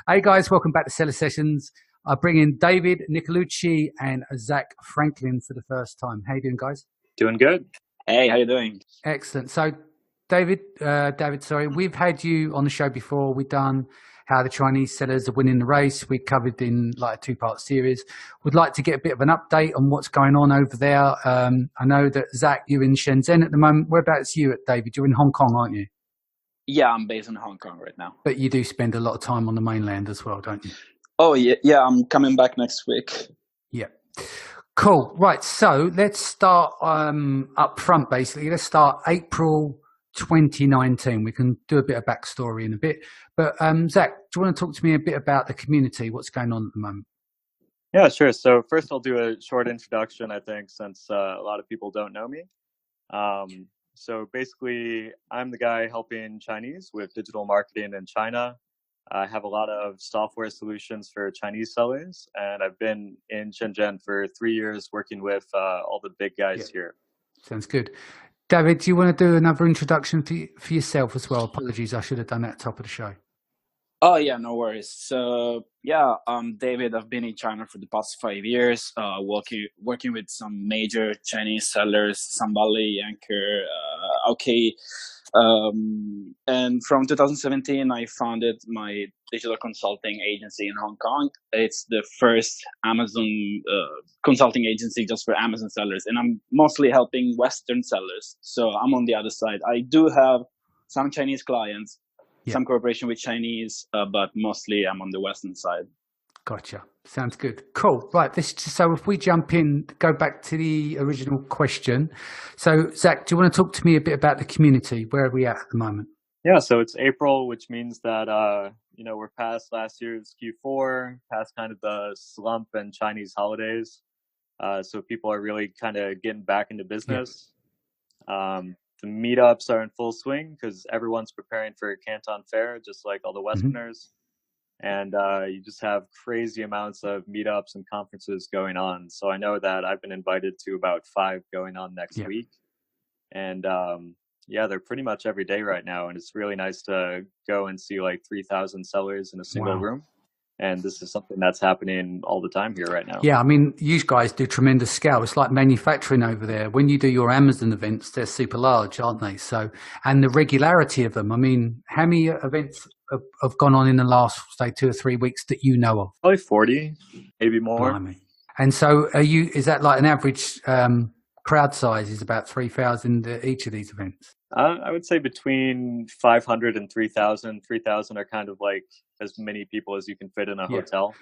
Hey guys, welcome back to Seller Sessions. I bring in David Nicolucci and Zach Franklin for the first time. How you doing, guys? Doing good. Hey, how you doing? Excellent. So, David, we've had you on the show before. We've done how the Chinese sellers are winning the race. We covered in like a two-part series. We'd like to get a bit of an update on what's going on over there. I know that Zach, you're in Shenzhen at the moment. Whereabouts are you at, David? You're in Hong Kong, aren't you? Yeah, I'm based in Hong Kong right now. But you do spend a lot of time on the mainland as well, don't you? Oh, yeah, I'm coming back next week. Yeah. Cool. Right. So let's start up front, basically. Let's start April 2019. We can do a bit of backstory in a bit. But Zach, do you want to talk to me a bit about the community? What's going on at the moment? Yeah, sure. So first I'll do a short introduction, I think, since a lot of people don't know me. So basically, I'm the guy helping Chinese with digital marketing in China. I have a lot of software solutions for Chinese sellers, and I've been in Shenzhen for 3 years working with all the big guys here. Sounds good. David, do you want to do another introduction for yourself as well? Apologies, I should have done that at the top of the show. Oh, yeah, no worries. So, yeah, David. I've been in China for the past 5 years, working with some major Chinese sellers, Sambali, Anchor, OK. And from 2017, I founded my digital consulting agency in Hong Kong. It's the first Amazon consulting agency just for Amazon sellers. And I'm mostly helping Western sellers. So I'm on the other side. I do have some Chinese clients, some cooperation with Chinese, but mostly I'm on the Western side. Gotcha. Sounds good. Cool. Right. So if we jump in, go back to the original question. So Zach, do you want to talk to me a bit about the community? Where are we at the moment? Yeah. So it's April, which means that, we're past last year's Q4, past kind of the slump and Chinese holidays. So people are really kind of getting back into business. The meetups are in full swing because everyone's preparing for Canton Fair, just like all the Westerners. And you just have crazy amounts of meetups and conferences going on. So I know that I've been invited to about 5 going on next week. And they're pretty much every day right now. And it's really nice to go and see like 3,000 sellers in a single room. And this is something that's happening all the time here right now. Yeah, I mean, you guys do tremendous scale. It's like manufacturing over there. When you do your Amazon events, they're super large, aren't they? So, and the regularity of them. I mean, how many events have gone on in the last, say, 2 or 3 weeks that you know of? Probably 40, maybe more. Blimey. And so is that like an average crowd size is about 3,000 at each of these events? I would say between 500 and 3,000. 3,000 are kind of like as many people as you can fit in a hotel.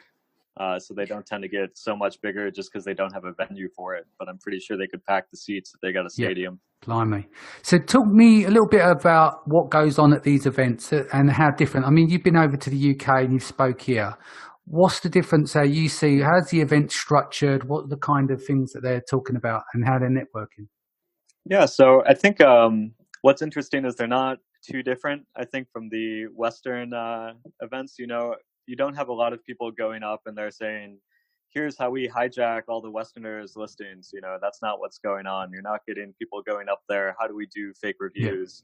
So they don't tend to get so much bigger just because they don't have a venue for it. But I'm pretty sure they could pack the seats if they got a stadium. Blimey. So talk me a little bit about what goes on at these events and how different. I mean, you've been over to the UK and you've spoke here. What's the difference you see? How's the event structured? What are the kind of things that they're talking about and how they're networking? Yeah, so I think what's interesting is they're not too different, I think, from the Western events. You know, you don't have a lot of people going up and they're saying, here's how we hijack all the Westerners' listings. You know, that's not what's going on. You're not getting people going up there. How do we do fake reviews?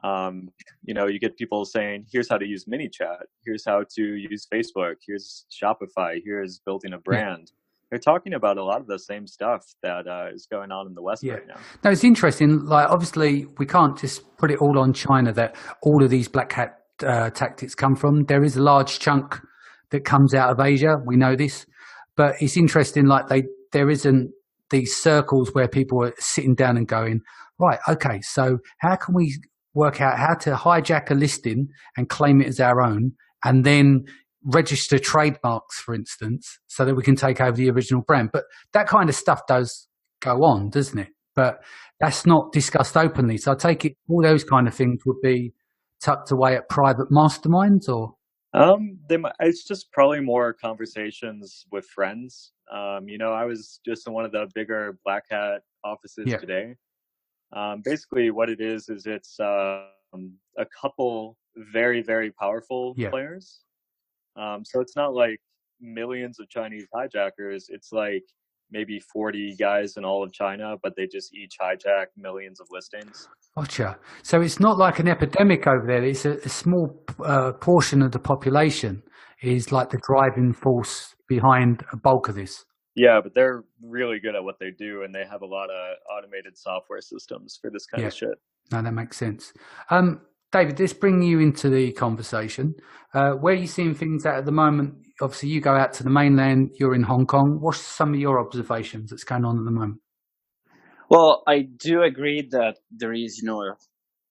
You get people saying, here's how to use MiniChat. Here's how to use Facebook. Here's Shopify. Here's building a brand. They're talking about a lot of the same stuff that is going on in the West right now. No, it's interesting. Like, obviously, we can't just put it all on China that all of these black hat tactics come from. There is a large chunk that comes out of Asia. We know this. But it's interesting, like there isn't these circles where people are sitting down and going, right, okay, so how can we work out how to hijack a listing and claim it as our own and then register trademarks, for instance, so that we can take over the original brand. But that kind of stuff does go on, doesn't it? But that's not discussed openly. So I take it all those kind of things would be tucked away at private masterminds, or? It's just probably more conversations with friends. I was just in one of the bigger Black Hat offices today. Basically what it is it's a couple very, very powerful players. So it's not like millions of Chinese hijackers. It's like maybe 40 guys in all of China, but they just each hijack millions of listings. Gotcha. So it's not like an epidemic over there. It's a small portion of the population is like the driving force behind a bulk of this. Yeah, but they're really good at what they do, and they have a lot of automated software systems for this kind Yeah. of shit. No, that makes sense. David, let's bring you into the conversation. Where are you seeing things at the moment? Obviously, you go out to the mainland, you're in Hong Kong. What's some of your observations that's going on at the moment? Well, I do agree that there is,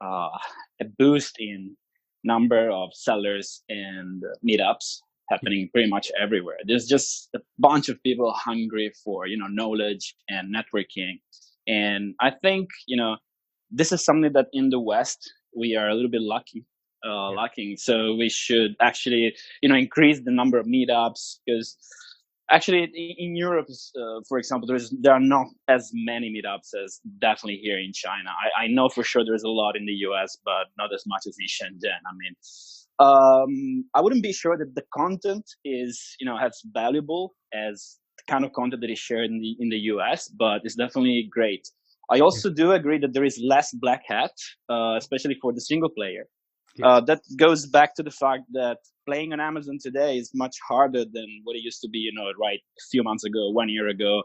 a boost in number of sellers and meetups happening pretty much everywhere. There's just a bunch of people hungry for, knowledge and networking. And I think, this is something that in the West, we are a little bit lacking. So we should actually, increase the number of meetups, because actually in Europe, for example, there are not as many meetups as definitely here in China. I know for sure there's a lot in the US, but not as much as in Shenzhen. I mean, I wouldn't be sure that the content is, as valuable as the kind of content that is shared in the US, but it's definitely great. I also do agree that there is less black hat, especially for the single player. That goes back to the fact that playing on Amazon today is much harder than what it used to be, right a few months ago, 1 year ago.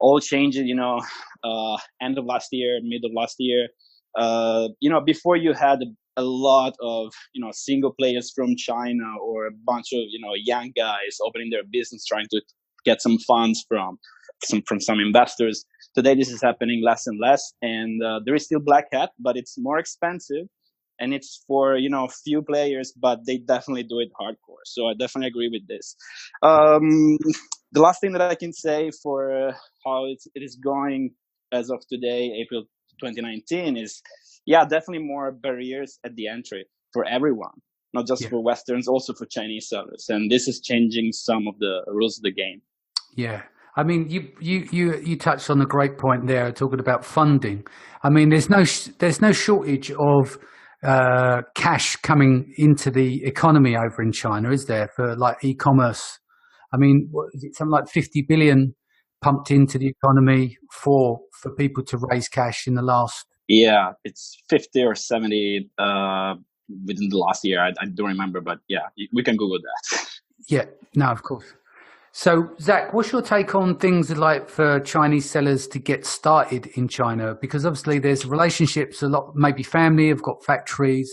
All changed, end of last year, mid of last year. Before you had a lot of, single players from China, or a bunch of, young guys opening their business, trying to get some funds from some investors. Today, this is happening less and less, and there is still black hat, but it's more expensive, and it's for few players, but they definitely do it hardcore. So I definitely agree with this. The last thing that I can say for how it is going as of today, April 2019, is definitely more barriers at the entry for everyone, not just for Westerns, also for Chinese sellers, and this is changing some of the rules of the game. Yeah. I mean, you touched on a great point there, talking about funding. I mean, there's no shortage of cash coming into the economy over in China, is there, for like e-commerce? I mean, what is it, something like 50 billion pumped into the economy for people to raise cash in the last? Yeah, it's 50 or 70 within the last year. I don't remember, but yeah, we can Google that. Yeah, no, of course. So, Zach, what's your take on things like for Chinese sellers to get started in China? Because obviously there's relationships, a lot, maybe family have got factories,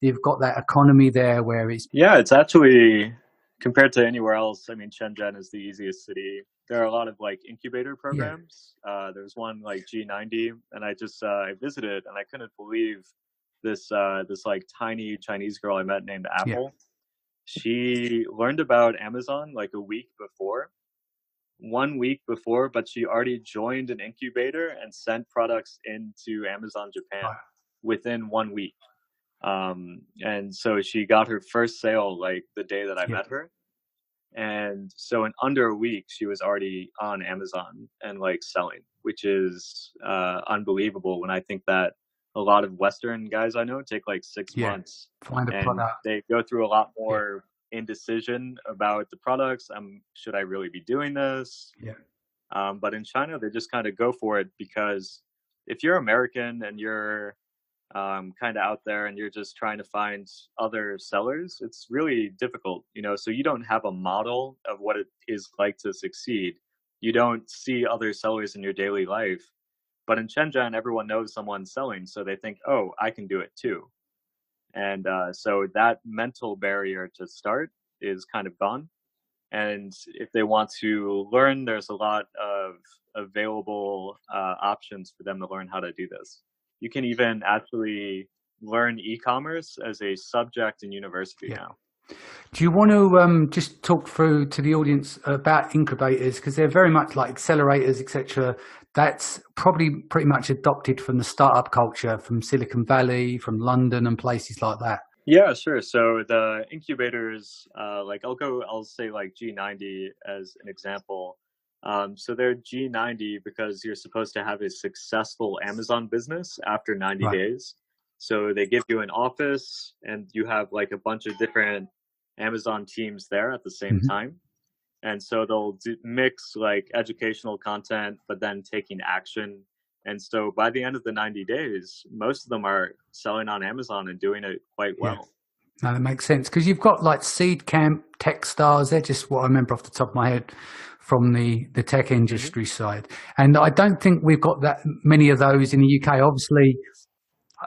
they've got that economy there where it's... Yeah, it's actually, compared to anywhere else, I mean, Shenzhen is the easiest city. There are a lot of like incubator programs. There's one like G90, and I visited, and I couldn't believe this like tiny Chinese girl I met named Apple. She learned about Amazon like a week before, 1 week before, but she already joined an incubator and sent products into Amazon Japan within 1 week. And so she got her first sale like the day that I met her. And so in under a week, she was already on Amazon and like selling, which is unbelievable when I think that a lot of Western guys I know take like 6 months, and they go through a lot more indecision about the products. Should I really be doing this? But in China, they just kind of go for it, because if you're American and you're kind of out there and you're just trying to find other sellers, it's really difficult, so you don't have a model of what it is like to succeed. You don't see other sellers in your daily life. But in Shenzhen, everyone knows someone selling, so they think, oh, I can do it too. And so that mental barrier to start is kind of gone. And if they want to learn, there's a lot of available options for them to learn how to do this. You can even actually learn e-commerce as a subject in university now. Do you want to just talk through to the audience about incubators, because they're very much like accelerators, etc. That's probably pretty much adopted from the startup culture, from Silicon Valley, from London and places like that. Yeah, sure. So the incubators, like I'll say like G90 as an example. So they're G90 because you're supposed to have a successful Amazon business after 90 days. So they give you an office and you have like a bunch of different Amazon teams there at the same time. And so they'll mix like educational content, but then taking action. And so by the end of the 90 days, most of them are selling on Amazon and doing it quite well. No, that makes sense because you've got like Seed Camp, Techstars. They're just what I remember off the top of my head from the tech industry side. And I don't think we've got that many of those in the UK. Obviously,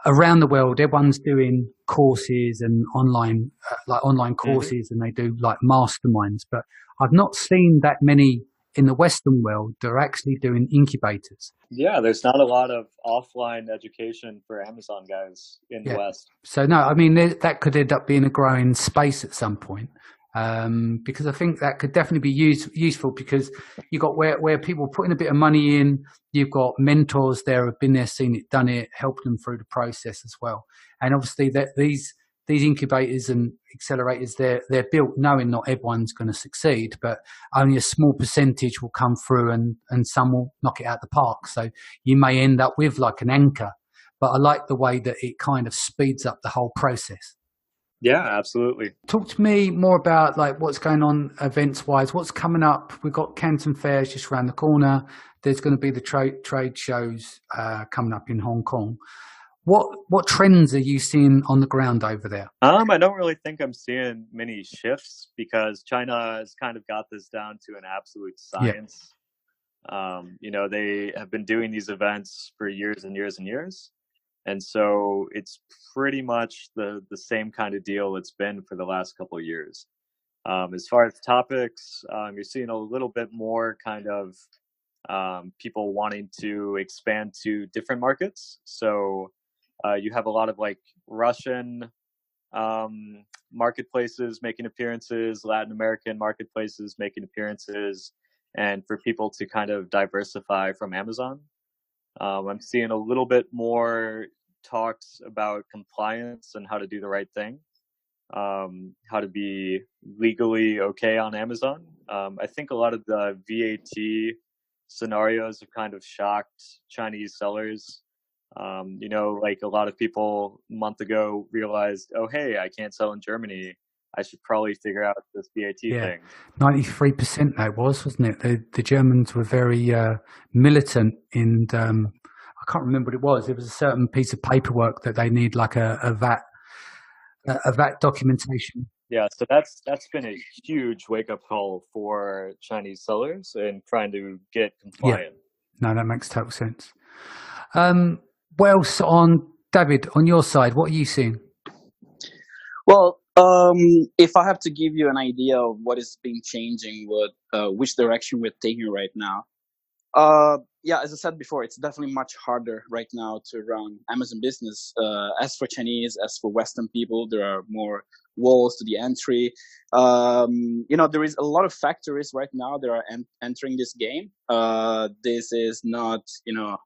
around the world, everyone's doing courses and online, online courses, and they do like masterminds. But I've not seen that many in the Western world that are actually doing incubators. Yeah, there's not a lot of offline education for Amazon guys in the West. So no, I mean that could end up being a growing space at some point, because I think that could definitely be useful because you've got where people are putting a bit of money in, you've got mentors there who've been there, seen it, done it, helped them through the process as well. And obviously that these incubators and accelerators, they're built knowing not everyone's going to succeed, but only a small percentage will come through and some will knock it out the park. So you may end up with like an anchor, but I like the way that it kind of speeds up the whole process. Yeah, absolutely. Talk to me more about like what's going on events wise. What's coming up? We've got Canton Fairs just around the corner. There's going to be the trade shows coming up in Hong Kong. What trends are you seeing on the ground over there? I don't really think I'm seeing many shifts because China has kind of got this down to an absolute science. Yeah. They have been doing these events for years and years and years. And so it's pretty much the same kind of deal it's been for the last couple of years. As far as topics, you're seeing a little bit more kind of people wanting to expand to different markets. So you have a lot of like Russian marketplaces making appearances, Latin American marketplaces making appearances, and for people to kind of diversify from Amazon. I'm seeing a little bit more talks about compliance and how to do the right thing, how to be legally okay on Amazon. I think a lot of the VAT scenarios have kind of shocked Chinese sellers. Like a lot of people a month ago realized, oh, hey, I can't sell in Germany. I should probably figure out this VAT thing. 93% that wasn't it? The Germans were very militant, and I can't remember what it was. It was a certain piece of paperwork that they need, like a VAT documentation. Yeah, so that's been a huge wake up call for Chinese sellers and trying to get compliant. Yeah. No, that makes total sense. What else David, on your side? What are you seeing? Well, if I have to give you an idea of what is being changing, which direction we're taking right now, as I said before, it's definitely much harder right now to run Amazon business. As for Chinese, as for Western people, there are more walls to the entry. There is a lot of factories right now that are entering this game. This is not,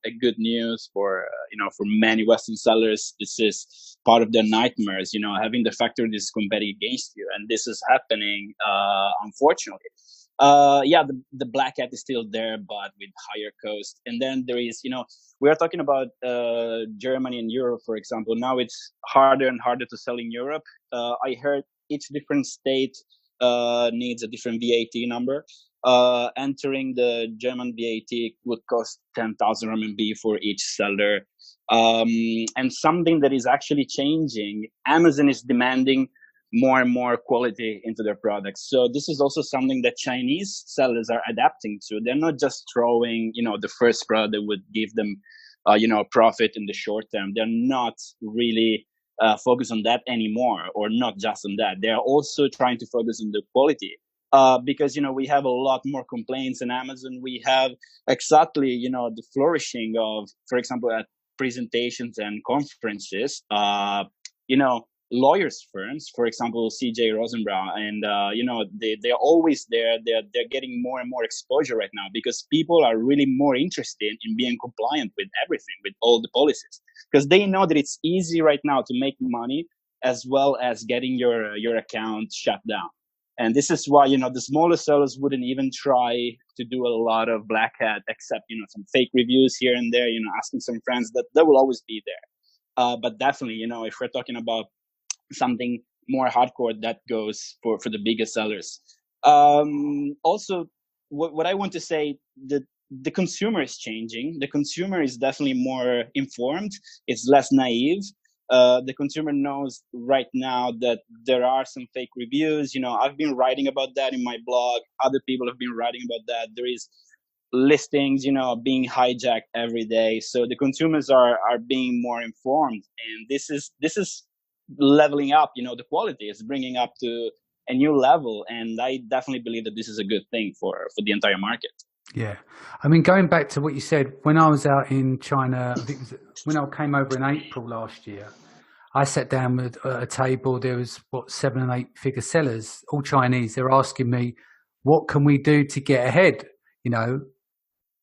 a good news for many Western sellers. This is part of their nightmares, having the factories competing against you. And this is happening, unfortunately. The black hat is still there, but with higher cost. And then there is, we are talking about Germany and Europe, for example. Now it's harder and harder to sell in Europe. I heard each different state needs a different VAT number. Entering the German VAT would cost 10,000 RMB for each seller. And something that is actually changing, Amazon is demanding more and more quality into their products. So this is also something that Chinese sellers are adapting to. They're not just throwing, the first product that would give them, profit in the short term. They're not really focused on that anymore, or not just on that. They're also trying to focus on the quality. Because, we have a lot more complaints in Amazon. We have exactly, the flourishing of, for example, at presentations and conferences, lawyers firms, for example, CJ Rosenbaum, and they're always there. They're getting more and more exposure right now because people are really more interested in being compliant with everything, with all the policies, because they know that it's easy right now to make money as well as getting your account shut down. And this is why the smaller sellers wouldn't even try to do a lot of black hat, except some fake reviews here and there, asking some friends. That will always be there. But definitely, if we're talking about something more hardcore, that goes for the biggest sellers. Also, what I want to say, the consumer is changing. The consumer is definitely more informed. It's less naive. The consumer knows right now that there are some fake reviews. I've been writing about that in my blog. Other people have been writing about that. There is listings, being hijacked every day. So the consumers are being more informed, and this is leveling up. The quality is bringing up to a new level, and I definitely believe that this is a good thing for the entire market. Yeah. I mean, going back to what you said, when I was out in China, I think it was when I came over in April last year, I sat down with at a table. There was 7 and 8 figure sellers, all Chinese. They're asking me, what can we do to get ahead?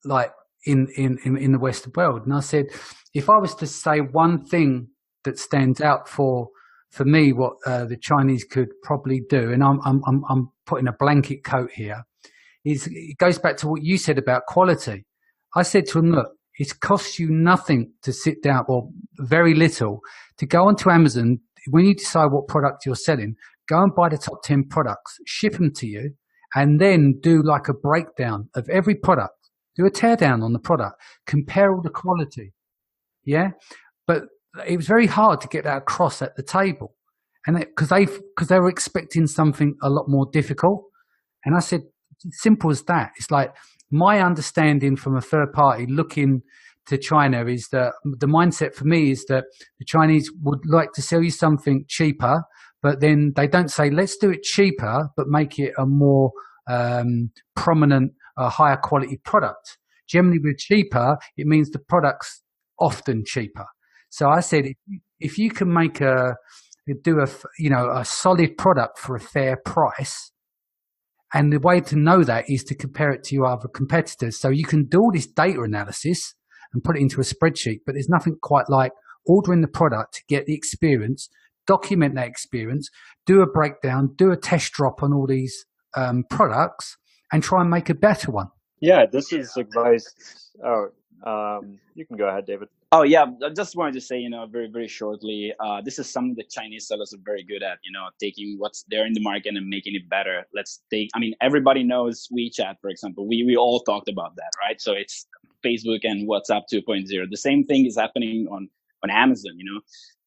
Like in the Western world. And I said, if I was to say one thing that stands out for me, what the Chinese could probably do, and I'm putting a blanket coat here, is it goes back to what you said about quality. I said to him, look, it costs you nothing to sit down, or very little, to go onto Amazon. When you decide what product you're selling, go and buy the top 10 products, ship them to you, and then do like a breakdown of every product. Do a teardown on the product, compare all the quality. Yeah. But it was very hard to get that across at the table. And because they were expecting something a lot more difficult. And I said, simple as that. It's like my understanding from a third party looking to China is that the mindset for me is that the Chinese would like to sell you something cheaper, but then they don't say, let's do it cheaper, but make it a more prominent, higher quality product. Generally with cheaper, it means the product's often cheaper. So I said, if you can do a solid product for a fair price, and the way to know that is to compare it to your other competitors. So you can do all this data analysis and put it into a spreadsheet, but there's nothing quite like ordering the product to get the experience, document that experience, do a breakdown, do a test drop on all these products, and try and make a better one. Yeah, this is advice. You can go ahead, David. Oh yeah, I just wanted to say, very, very shortly, this is something that Chinese sellers are very good at, taking what's there in the market and making it better. Everybody knows WeChat, for example. We all talked about that, right? So it's Facebook and WhatsApp 2.0. The same thing is happening on Amazon,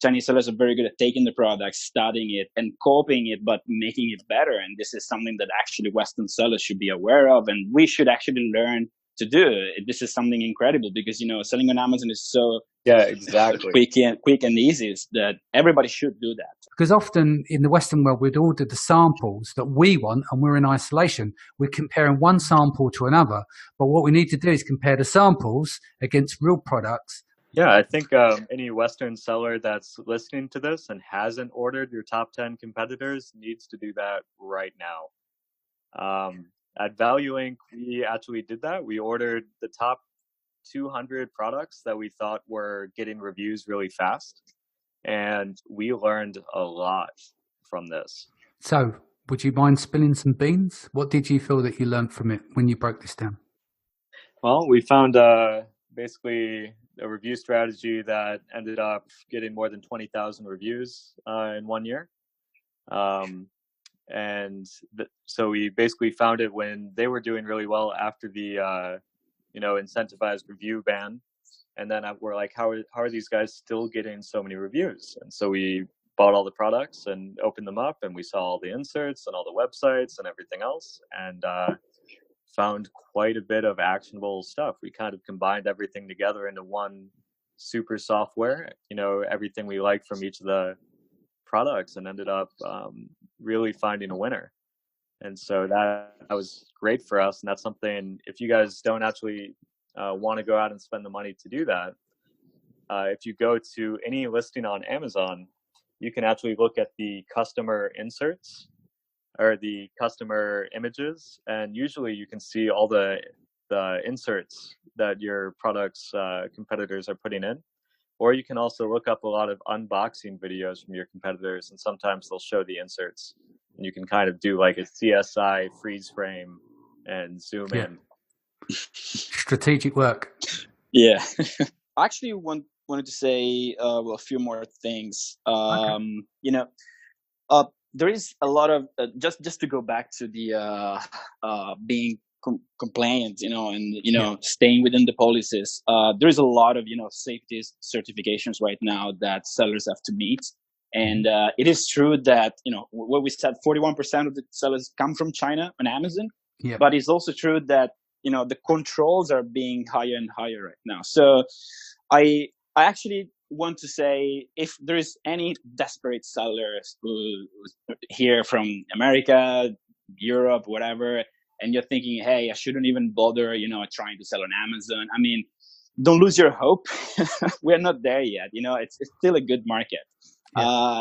Chinese sellers are very good at taking the product, studying it and copying it, but making it better. And this is something that actually Western sellers should be aware of, and we should actually learn to do. This is something incredible because selling on Amazon is so exactly quick and easy that everybody should do that. Because often in the Western world, we'd order the samples that we want, and we're in isolation. We're comparing one sample to another, but what we need to do is compare the samples against real products. Yeah, I think any Western seller that's listening to this and hasn't ordered your top 10 competitors needs to do that right now. At ValueInc, we actually did that. We ordered the top 200 products that we thought were getting reviews really fast, and we learned a lot from this. So, would you mind spilling some beans? What did you feel that you learned from it when you broke this down? Well, we found basically a review strategy that ended up getting more than 20,000 reviews in 1 year. So we basically found it when they were doing really well after the incentivized review ban, and then we're like, how are these guys still getting so many reviews? And so we bought all the products and opened them up, and we saw all the inserts and all the websites and everything else, and found quite a bit of actionable stuff. We kind of combined everything together into one super software, everything we liked from each of the products, and ended up really finding a winner. And so that was great for us. And that's something, if you guys don't actually want to go out and spend the money to do that, if you go to any listing on Amazon, you can actually look at the customer inserts or the customer images, and usually you can see all the inserts that your product's competitors are putting in. Or you can also look up a lot of unboxing videos from your competitors, and sometimes they'll show the inserts, and you can kind of do like a CSI freeze frame and zoom in. Strategic work. Yeah. I actually wanted to say a few more things. Okay. There is a lot of just to go back to the being compliant, and staying within the policies. There's a lot of safety certifications right now that sellers have to meet, and it is true that what we said, 41% of the sellers come from China on Amazon, but it's also true that the controls are being higher and higher right now. So I actually want to say, if there is any desperate sellers who here from America, Europe, whatever, and you're thinking, hey, I shouldn't even bother, trying to sell on Amazon. I mean, don't lose your hope. We're not there yet. It's still a good market.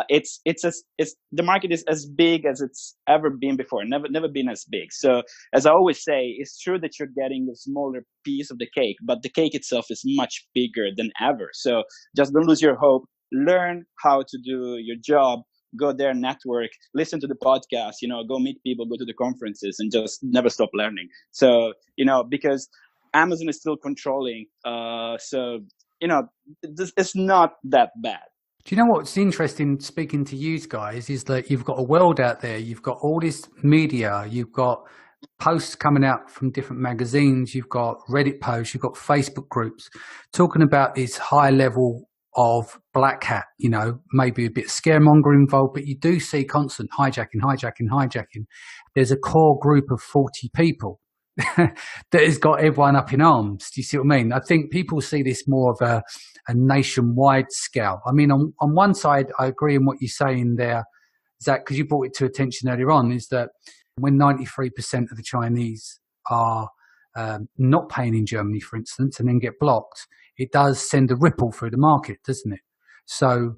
It's the market is as big as it's ever been before. Never been as big. So as I always say, it's true that you're getting a smaller piece of the cake, but the cake itself is much bigger than ever. So just don't lose your hope. Learn how to do your job. Go there, network, listen to the podcast, go meet people, go to the conferences, and just never stop learning. So, because Amazon is still controlling. So, it's not that bad. Do you know what's interesting speaking to you guys is that you've got a world out there. You've got all this media. You've got posts coming out from different magazines. You've got Reddit posts. You've got Facebook groups talking about this high level of black hat, maybe a bit scaremonger involved, but you do see constant hijacking. There's a core group of 40 people that has got everyone up in arms. Do you see what I mean? I think people see this more of a nationwide scale. I mean, on one side, I agree in what you're saying there, Zach, because you brought it to attention earlier on, is that when 93% of the Chinese are not paying in Germany, for instance, and then get blocked, it does send a ripple through the market, doesn't it? So,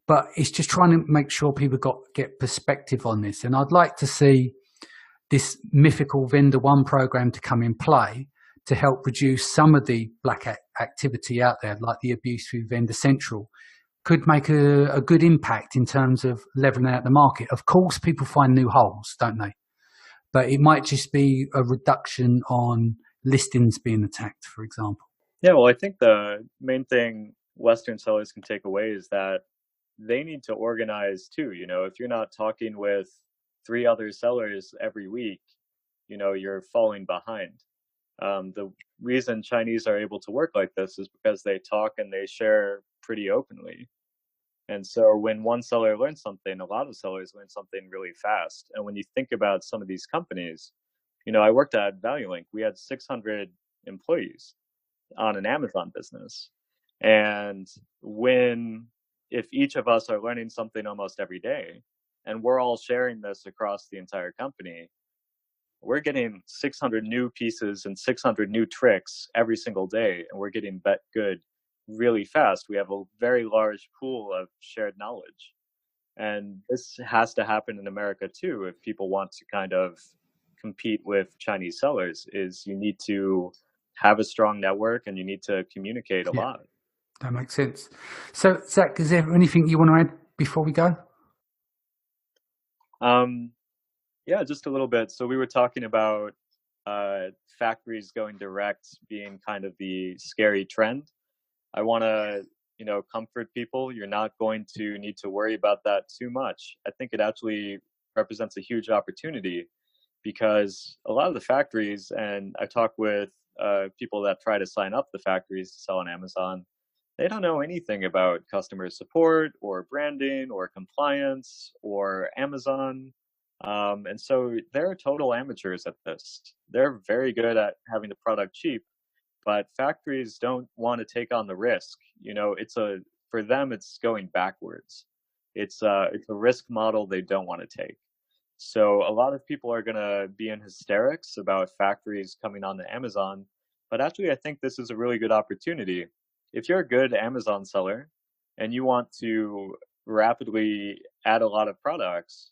but it's just trying to make sure people get perspective on this. And I'd like to see this mythical Vendor One program to come in play to help reduce some of the black activity out there, like the abuse through Vendor Central, could make a good impact in terms of leveling out the market. Of course, people find new holes, don't they? But it might just be a reduction on listings being attacked, for example. Yeah, well, I think the main thing Western sellers can take away is that they need to organize too. If you're not talking with 3 other sellers every week, you're falling behind. The reason Chinese are able to work like this is because they talk and they share pretty openly. And so when one seller learns something, a lot of sellers learn something really fast. And when you think about some of these companies, I worked at ValueLink. We had 600 employees on an Amazon business. And if each of us are learning something almost every day, and we're all sharing this across the entire company, we're getting 600 new pieces and 600 new tricks every single day, and we're getting good really fast. We have a very large pool of shared knowledge. And this has to happen in America too, if people want to kind of compete with Chinese sellers, is you need to have a strong network and you need to communicate a lot. That makes sense. So, Zach, is there anything you want to add before we go? Yeah, just a little bit. So we were talking about factories going direct being kind of the scary trend. I want to, comfort people. You're not going to need to worry about that too much. I think it actually represents a huge opportunity, because a lot of the factories, and I talk with people that try to sign up the factories to sell on Amazon, they don't know anything about customer support or branding or compliance or Amazon. And so they're total amateurs at this. They're very good at having the product cheap, but factories don't want to take on the risk. For them, it's going backwards. It's a risk model they don't want to take. So a lot of people are going to be in hysterics about factories coming on to Amazon, but actually I think this is a really good opportunity. If you're a good Amazon seller and you want to rapidly add a lot of products,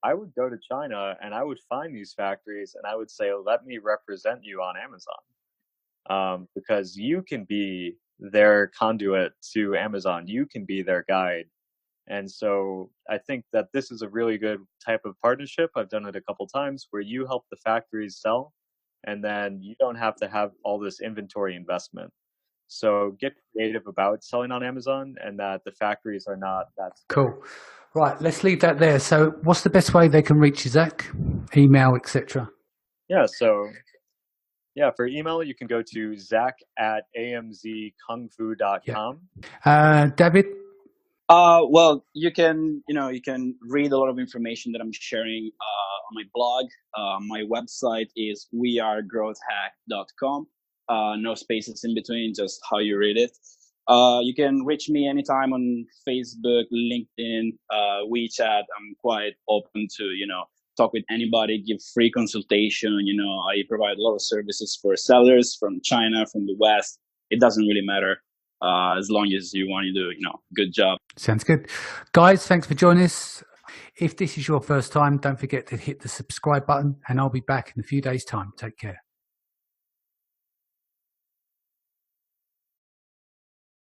I would go to China and I would find these factories and I would say, let me represent you on Amazon, because you can be their conduit to Amazon. You can be their guide. And so I think that this is a really good type of partnership. I've done it a couple times where you help the factories sell, and then you don't have to have all this inventory investment. So get creative about selling on Amazon, and that the factories are not that scary. Cool. Right, let's leave that there. So what's the best way they can reach you, Zach? Email, etc. Yeah, so Yeah, for email, you can go to zach@amzkungfu.com. David? Well, you can read a lot of information that I'm sharing on my blog. My website is wearegrowthhack.com. No spaces in between, just how you read it. You can reach me anytime on Facebook, LinkedIn, WeChat. I'm quite open to, talk with anybody, give free consultation. I provide a lot of services for sellers from China, from the West. It doesn't really matter. As long as you want to do, good job. Sounds good. Guys, thanks for joining us. If this is your first time, don't forget to hit the subscribe button, and I'll be back in a few days' time. Take care.